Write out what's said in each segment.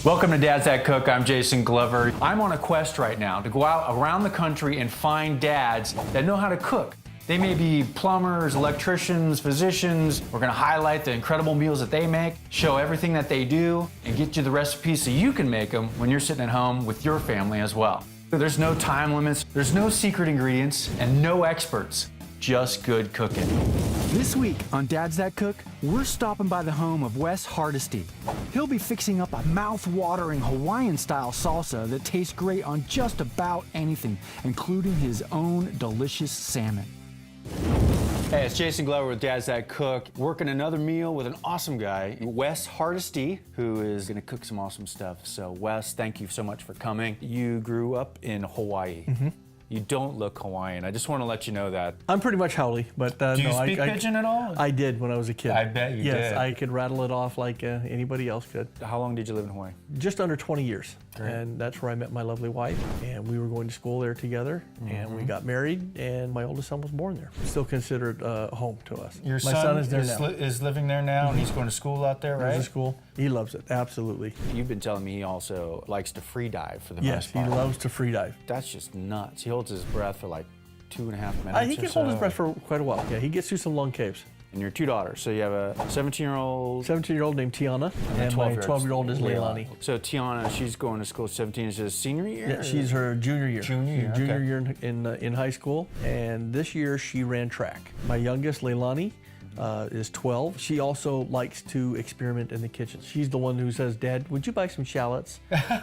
Welcome to Dad's That Cook. I'm Jason Glover. I'm on a quest right now to go out around the country and find dads that know how to cook. They may be plumbers, electricians, physicians. We're gonna highlight the incredible meals that they make, show everything that they do, and get you the recipes so you can make them when you're sitting at home with your family as well. There's no time limits, there's no secret ingredients, and no experts, just good cooking. This week on Dad's That Cook, we're stopping by the home of Wes Hartisty. He'll be fixing up a mouth-watering Hawaiian-style salsa that tastes great on just about anything, including his own delicious salmon. Hey, it's Jason Glover with Dad's That Cook, working another meal with an awesome guy, Wes Hartisty, who is gonna cook some awesome stuff. So Wes, thank you so much for coming. You grew up in Hawaii. You don't look Hawaiian. I just want to let you know that. I'm pretty much Howley, but Do you speak Pidgin at all? I did when I was a kid. I bet you did. Yes, I could rattle it off like anybody else could. How long did you live in Hawaii? Just under 20 years. Great. And that's where I met my lovely wife, and we were going to school there together, and we got married, and my oldest son was born there. Still consider it home to us. Your my son is there now. is living there now, and he's going to school out there, right? Goes to school. He loves it, absolutely. You've been telling me he also likes to free dive for the Yes, most part. he loves to free dive. That's just nuts. He holds his breath for like 2.5 minutes. He can hold his breath for quite a while. Yeah, he gets through some long caves. And your two daughters. So you have a 17-year-old. 17-year-old named Tiana, and my 12-year-old is Leilani. So Tiana, she's going to school at 17. Is it senior year? Yeah, she's her junior year. Junior year in high school, and this year she ran track. My youngest, Leilani, is 12. She also likes to experiment in the kitchen. She's the one who says, "Dad, would you buy some shallots?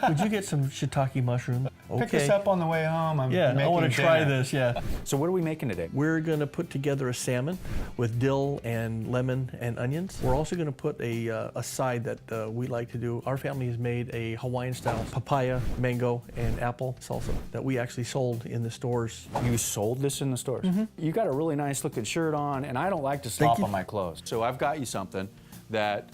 Would you get some shiitake mushroom?" Okay. Pick us up on the way home. I'm Yeah, I making want to try dinner. this, yeah. So what are we making today? We're gonna put together a salmon with dill and lemon and onions. We're also gonna put a side that we like to do. Our family has made a Hawaiian-style papaya, mango, and apple salsa that we actually sold in the stores. You sold this in the stores? You got a really nice looking shirt on, and I don't like to slop on my clothes. So I've got you something that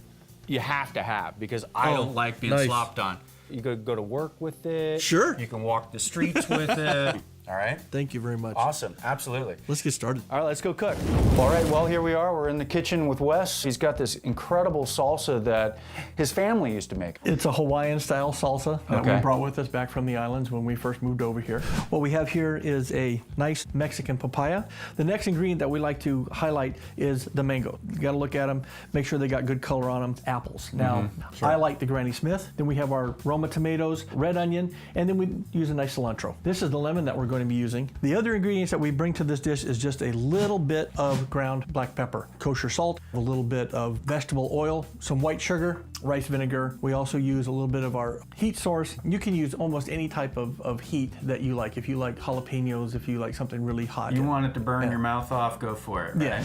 you have to have because I don't like being slopped on. You could go to work with it. Sure. You can walk the streets with it. All right. Thank you very much. Awesome. Absolutely. Let's get started. All right, let's go cook. All right, well, here we are. We're in the kitchen with Wes. He's got this incredible salsa that his family used to make. It's a Hawaiian-style salsa that we brought with us back from the islands when we first moved over here. What we have here is a nice Mexican papaya. The next ingredient that we like to highlight is the mango. You gotta look at them, make sure they got good color on them. Apples. Now, I like the Granny Smith. Then we have our Roma tomatoes, red onion, and then we use a nice cilantro. This is the lemon that we're going to be using. The other ingredients that we bring to this dish is just a little bit of ground black pepper, kosher salt, a little bit of vegetable oil, some white sugar, rice vinegar. We also use a little bit of our heat source. You can use almost any type of heat that you like. If you like jalapenos, if you like something really hot. You want it to burn your mouth off, go for it, right? Yeah.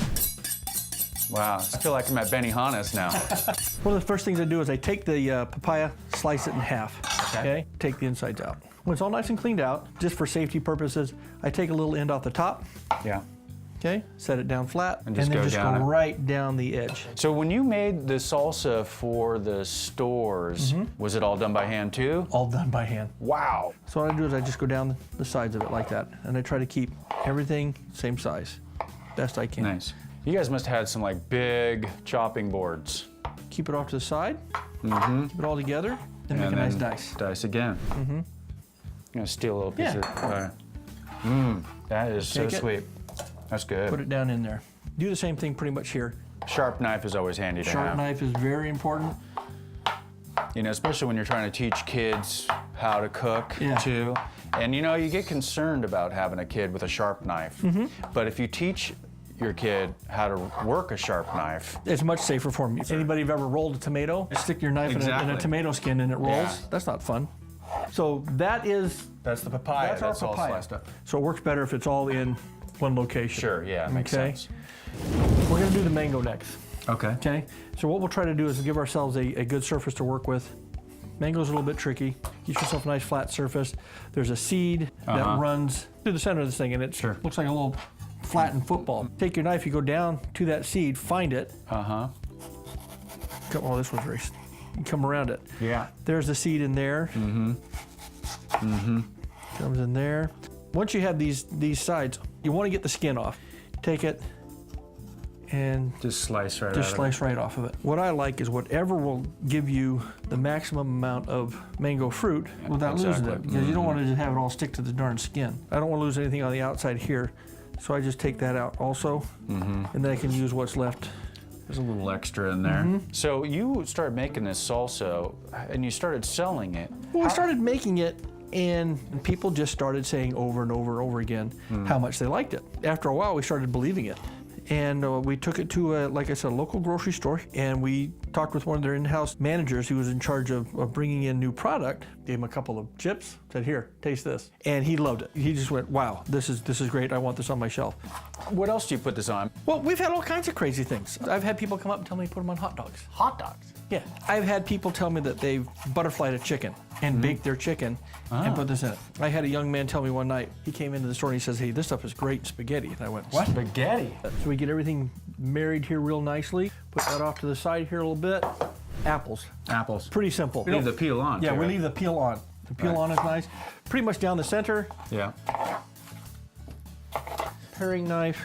Wow, I feel like I'm at Benihana's now. One of the first things I do is I take the papaya, slice it in half, okay? Take the insides out. When it's all nice and cleaned out, just for safety purposes, I take a little end off the top, Yeah. okay? Set it down flat, And just then go just down go it. right down the edge. So when you made the salsa for the stores, was it all done by hand too? All done by hand. Wow. So what I do is I just go down the sides of it like that, and I try to keep everything same size, best I can. Nice. You guys must have had some like big chopping boards. Keep it off to the side, keep it all together, and make a nice dice. Dice again. I'm gonna steal a little piece of that is so Take it. sweet. That's good. Put it down in there. Do the same thing pretty much here. Sharp knife is always handy to Sharp have. knife is very important. You know, especially when you're trying to teach kids how to cook too. And you know, you get concerned about having a kid with a sharp knife. But if you teach your kid how to work a sharp knife. It's much safer for me. If anybody have ever rolled a tomato, stick your knife in a tomato skin and it rolls. Yeah. That's not fun. So that's the papaya. That's our all papaya. sliced up. So it works better if it's all in one location. Sure, yeah, makes sense. We're gonna do the mango next. Okay. Okay. So what we'll try to do is give ourselves a good surface to work with. Mango's a little bit tricky. Get yourself a nice flat surface. There's a seed that runs through the center of this thing, and it looks like a little flattened football. Take your knife, you go down to that seed, find it. Oh, this one's very. You come around it. Yeah. There's the seed in there. Comes in there. Once you have these sides, you want to get the skin off. Take it and just slice right just slice right off of it. What I like is whatever will give you the maximum amount of mango fruit without losing it, because you don't want to just have it all stick to the darn skin. I don't want to lose anything on the outside here, so I just take that out also, and then I can use what's left. There's a little extra in there. So you started making this salsa, and you started selling it. Well, we started making it, and people just started saying over and over and over again how much they liked it. After a while, we started believing it. And we took it to, like I said, a local grocery store, and we talked with one of their in-house managers who was in charge of bringing in new product. Gave him a couple of chips, said, "Here, taste this," and he loved it. He just went, "Wow, this is great. I want this on my shelf." What else do you put this on? Well, we've had all kinds of crazy things. I've had people come up and tell me to put them on hot dogs. Hot dogs? Yeah. I've had people tell me that they've butterflied a chicken and baked their chicken and put this in it. I had a young man tell me one night, he came into the store and he says, "Hey, this stuff is great in spaghetti." And I went, "What?" Spaghetti? So we get everything married here real nicely. Put that off to the side here a little bit. Apples. Apples. Pretty simple. We leave the peel on. Yeah, too, we right? leave the peel on. The peel on is nice. Pretty much down the center. Yeah. Paring knife.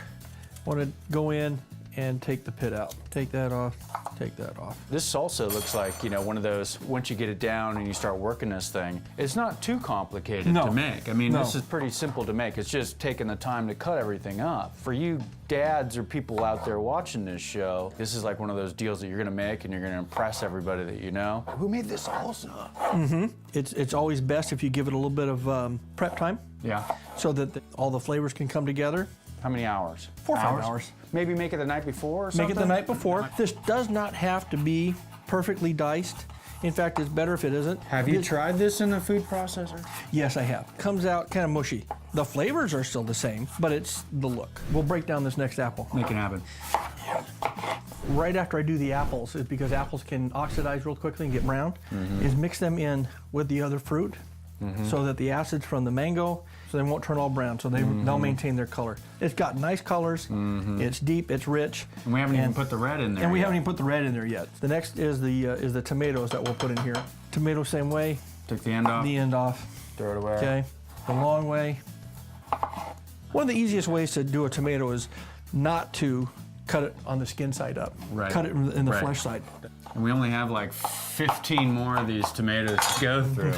Want to go in and take the pit out. Take that off. Take that off. This salsa looks like, you know, one of those, once you get it down and you start working this thing, it's not too complicated to make. I mean, this is pretty simple to make. It's just taking the time to cut everything up. For you dads or people out there watching this show, this is like one of those deals that you're gonna make and you're gonna impress everybody that you know. Who made this salsa? It's always best if you give it a little bit of prep time. Yeah. So that all the flavors can come together. How many hours? 4 or 5 hours. Maybe make it the night before or something? Make it the night before. This does not have to be perfectly diced. In fact, it's better if it isn't. Have you tried this in a food processor? Yes, I have. Comes out kind of mushy. The flavors are still the same, but it's the look. We'll break down this next apple. Make it happen. Right after I do the apples, is because apples can oxidize real quickly and get brown, is mix them in with the other fruit so that the acids from the mango, so they won't turn all brown, so they'll maintain their color. It's got nice colors, it's deep, it's rich. And we haven't even put the red in there And we yet. haven't even put the red in there yet. The next is the tomatoes that we'll put in here. Tomato same way. Took the end off. The end off. Throw it away. Okay, the long way. One of the easiest ways to do a tomato is not to cut it on the skin side up. Right. Cut it in the flesh side. And we only have like 15 more of these tomatoes to go through.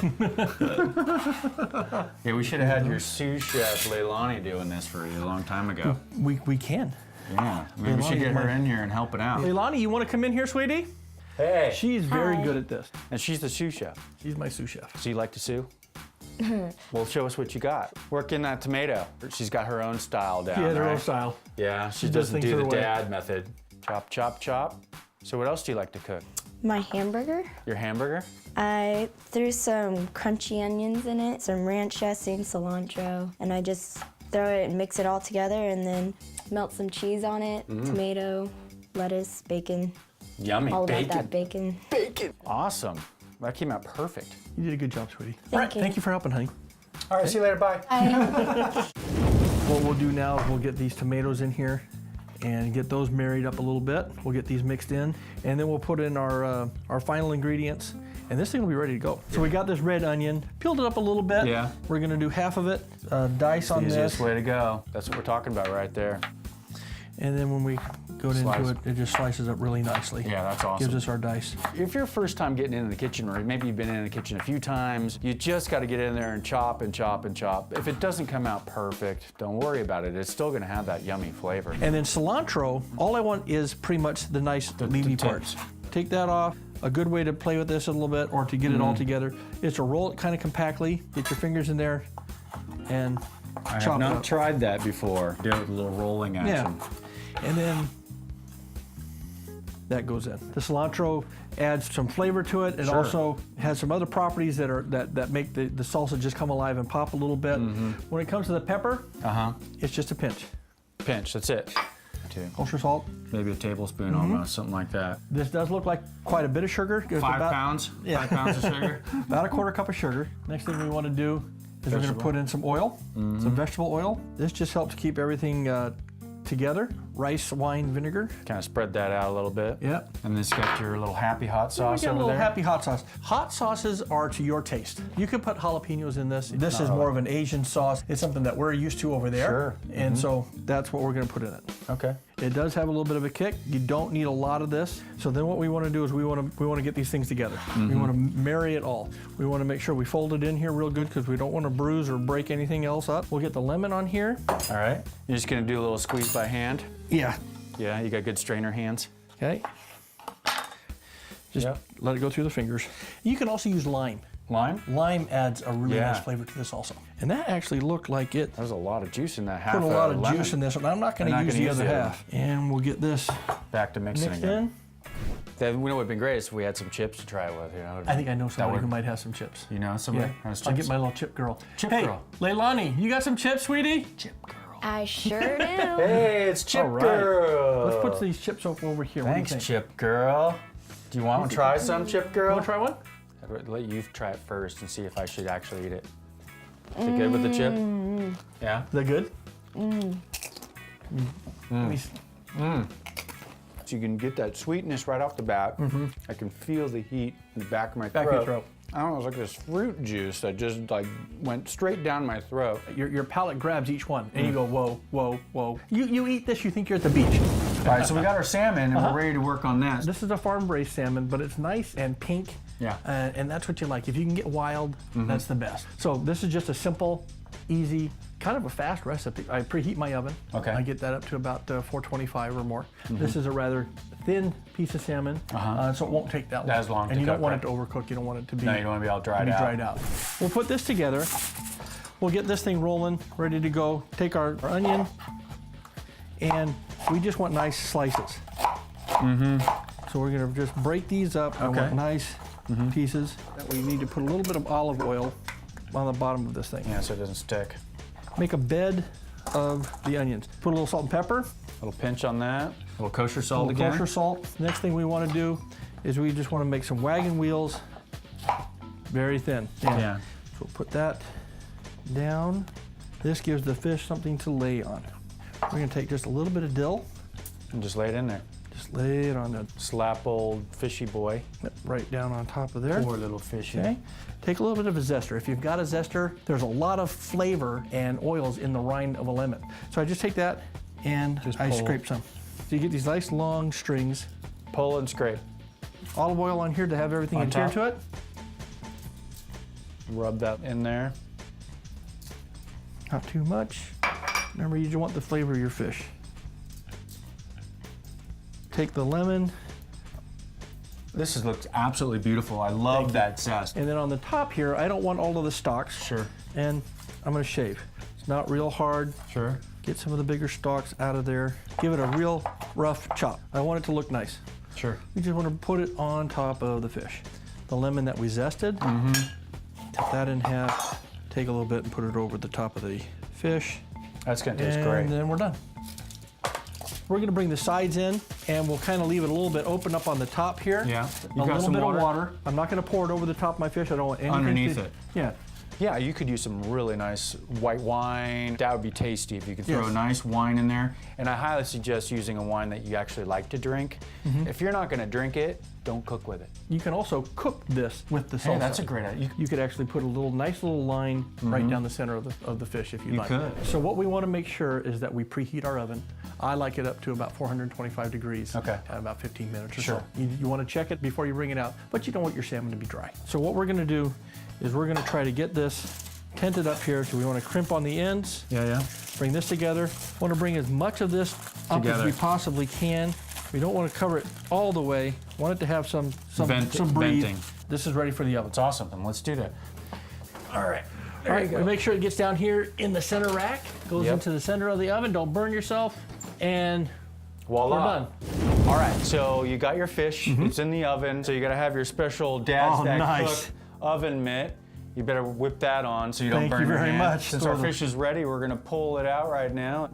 Yeah, we should have had your sous chef Leilani doing this for you a long time ago. We can. Yeah, maybe we should get her in here and help it out. Leilani, you want to come in here, sweetie? Hey. She's very good at this. And she's the sous chef. She's my sous chef. So you like to sue? Well, show us what you got. Work in that tomato. She's got her own style down. She has her right? own style. Yeah, she does doesn't things do her the way. dad method. Chop, chop, chop. So what else do you like to cook? My hamburger. Your hamburger? I threw some crunchy onions in it, some ranch dressing, cilantro, and I just throw it and mix it all together and then melt some cheese on it, tomato, lettuce, bacon. Yummy. All bacon. about that bacon. Bacon. Awesome. That came out perfect. You did a good job, sweetie. Thank you. Thank you for helping, honey. All right, see you later. Bye. What we'll do now is we'll get these tomatoes in here and get those married up a little bit. We'll get these mixed in, and then we'll put in our final ingredients, and this thing will be ready to go. So we got this red onion, peeled it up a little bit. Yeah. We're gonna do half of it, dice on Easiest this, way to go. That's what we're talking about right there. and then when we go Slice. into it, it just slices up really nicely. Yeah, that's awesome. Gives us our dice. If you're first time getting into the kitchen, or maybe you've been in the kitchen a few times, you just got to get in there and chop and chop and chop. If it doesn't come out perfect, don't worry about it. It's still going to have that yummy flavor. And then cilantro, all I want is pretty much the nice leafy parts. Take that off. A good way to play with this a little bit, or to get it all together, is to roll it kind of compactly, get your fingers in there, and I chop have it not up. tried that before. Do it with a little rolling action. Yeah. And then that goes in. The cilantro adds some flavor to it. It Sure. also has some other properties that make the salsa just come alive and pop a little bit. When it comes to the pepper, it's just a pinch. Pinch, that's it. Kosher salt. Maybe a tablespoon almost, something like that. This does look like quite a bit of sugar. It's 5 about, pounds? Yeah. 5 pounds of sugar? About a quarter cup of sugar. Next thing we want to do is we're going to put in some oil, some vegetable oil. This just helps keep everything together. rice wine vinegar. Kind of spread that out a little bit. Yep. And this got your little happy hot sauce We get a over little there. happy hot sauce. Hot sauces are to your taste. You could put jalapenos in this. This is more of an Asian sauce. It's something that we're used to over there. Sure. And so that's what we're gonna put in it. Okay. It does have a little bit of a kick. You don't need a lot of this. So then what we want to do is we want to get these things together. We want to marry it all. We want to make sure we fold it in here real good because we don't want to bruise or break anything else up. We'll get the lemon on here. All right. You're just gonna do a little squeeze by hand. Yeah. Yeah, you got good strainer hands. Okay. Just let it go through the fingers. You can also use lime. Lime? Lime adds a really Yeah. nice flavor to this also. And that actually looked like it There's a lot of juice in that half. put a lot of lemon. juice in this one. I'm not going I'm to not use gonna the use other the other half. And we'll get this Back to mixing mixed again. in. Then we know what'd been great is if we had some chips to try it with. You know, I think I know somebody would- who might have some chips. You know somebody? Yeah, Has I'll chips? get my little chip girl. Chip hey, girl. Leilani, you got some chips, sweetie? chip girl. I sure do. Hey, it's Chip All right. Girl. Let's put these chips over here. Thanks, What do you think? Chip Girl. Do you want to try some, Chip Girl? You want to try one? I'd let you try it first and see if I should actually eat it. Is it good with the chip? Yeah. Is that good? Let me s- So you can get that sweetness right off the bat. I can feel the heat in the back of my Back of your throat. I don't know, it's like this fruit juice that just like went straight down my throat. Your palate grabs each one, and you go, whoa, whoa, whoa. You eat this, you think you're at the beach. All right, so we got our salmon and we're ready to work on that. This is a farm-raised salmon, but it's nice and pink. Yeah. And that's what you like. If you can get wild, that's the best. So this is just a simple, easy, kind of a fast recipe. I preheat my oven. Okay. I get that up to about 425 or more. This is a rather thin piece of salmon, so it won't take that long. As long And to you don't cook, want right? it to overcook. You don't want it to be, No, you don't want to be all dried out. dried out. We'll put this together. We'll get this thing rolling, ready to go. Take our onion, and we just want nice slices. So we're gonna just break these up. I Okay. want nice pieces. We need to put a little bit of olive oil on the bottom of this thing. Yeah, so it doesn't stick. Make a bed of the onions. Put a little salt and pepper, A little pinch on that. A little kosher a salt little again. kosher salt. Next thing we want to do is we just want to make some wagon wheels, very thin. Yeah. So we'll put that down. This gives the fish something to lay on. We're gonna take just a little bit of dill, And just lay it in there. just lay it on the, Slap old fishy boy. right down on top of there. Poor little fishy. Okay. Take a little bit of a zester. If you've got a zester, there's a lot of flavor and oils in the rind of a lemon. So I just take that and Just I pull. scrape some. So you get these nice long strings. Pull and scrape. Olive oil on here to have everything On adhere top? to it. Rub that in there. Not too much. Remember, you just want the flavor of your fish. Take the lemon, This looks absolutely beautiful. I love that zest. and then on the top here, I don't want all of the stalks. Sure. And I'm gonna shave. It's not real hard. Sure. Get some of the bigger stalks out of there. Give it a real rough chop. I want it to look nice. Sure. We just want to put it on top of the fish. The lemon that we zested, cut that in half, take a little bit and put it over the top of the fish. That's gonna taste And great. then we're done. We're gonna bring the sides in and we'll kind of leave it a little bit open up on the top here. Yeah. A You got little some bit water? of water. I'm not gonna pour it over the top of my fish. I don't want anything Underneath to- it. Yeah. Yeah, you could use some really nice white wine. That would be tasty if you could throw Yes. a nice wine in there. And I highly suggest using a wine that you actually like to drink. If you're not gonna drink it, don't cook with it. You can also cook this with the salsa. Hey, that's a great idea. You could actually put a nice little line right down the center of the fish if you'd You like. could. So what we want to make sure is that we preheat our oven. I like it up to about 425 degrees. Okay. At about 15 minutes or Sure. so. You want to check it before you bring it out, but you don't want your salmon to be dry. So what we're going to do is we're going to try to get this tented up here. So we want to crimp on the ends, Yeah. bring this together. Want to bring as much of this up as Together. we possibly can. We don't want to cover it all the way. Want it to have some breathe. venting. This is ready for the oven. It's awesome. Then let's do that. All right. All right, make sure it gets down here in the center rack, goes Yep. into the center of the oven. Don't burn yourself, and Voila. we're done. All right, so you got your fish. It's in the oven. So you got to have your special Dad's Oh, That nice. Cook oven mitt. You better whip that on so you don't Thank burn you your very hand. much. Since So our the- fish is ready, we're gonna pull it out right now.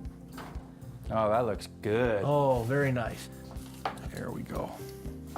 Oh, that looks good. Oh, very nice. There we go.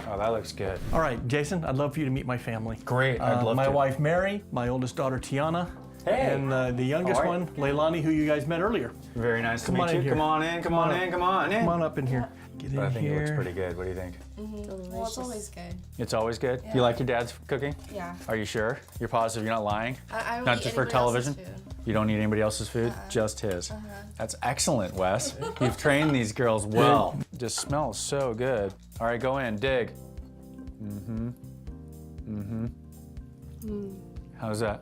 Oh, that looks good. All right, Jason, I'd love for you to meet my family. Great, I'd love my to. wife, Mary, my oldest daughter, Tiana, Hey. And the youngest All right. one, Leilani, who you guys met earlier. Very nice to Come on meet in you. here. Come on in, come on in, come on in. Come on up in here. Get in But I think here. it looks pretty good. What do you think? Well, it's always good. It's always good? Yeah. You like your dad's cooking? Yeah. Are you sure? You're positive you're not lying? I don't Not eat just for anybody else's television? food. You don't eat anybody else's food? Just his. That's excellent, Wes. You've trained these girls well. Just smells so good. All right, go in, dig. How's that?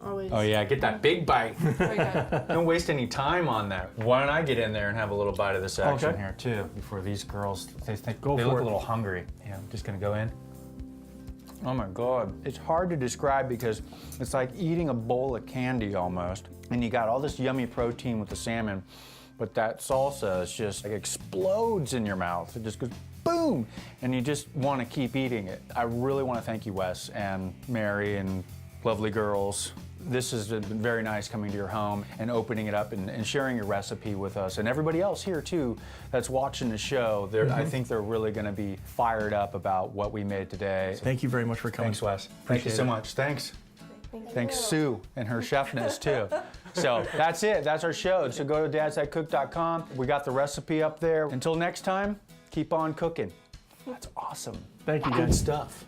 Always. Oh yeah, get that big bite. Very good. Don't waste any time on that. Why don't I get in there and have a little bite of this action Okay. here too, before these girls, they Go they for look it. a little hungry. Yeah, I'm just gonna go in. Oh my God. It's hard to describe because it's like eating a bowl of candy almost. And you got all this yummy protein with the salmon, but that salsa is just like explodes in your mouth. It just goes boom, and you just want to keep eating it. I really want to thank you, Wes and Mary and lovely girls. This has been very nice coming to your home and opening it up and sharing your recipe with us. And everybody else here too that's watching the show, I think they're really gonna be fired up about what we made today. Thank you very much for coming. Thanks, Wes. Thank you so much. Thanks. Thanks, Sue, and her chefness too. So that's it. That's our show. So go to dadsthatcook.com. We got the recipe up there. Until next time, keep on cooking. That's awesome. Thank you, Good guys. stuff.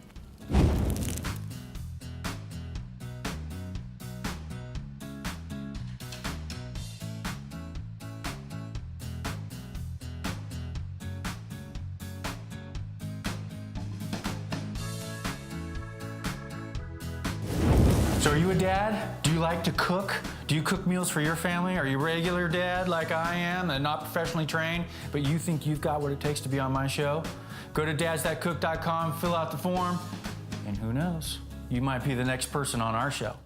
So are you a dad? Do you like to cook? Do you cook meals for your family? Are you a regular dad like I am and not professionally trained, but you think you've got what it takes to be on my show? Go to dadsthatcook.com, fill out the form, and who knows, you might be the next person on our show.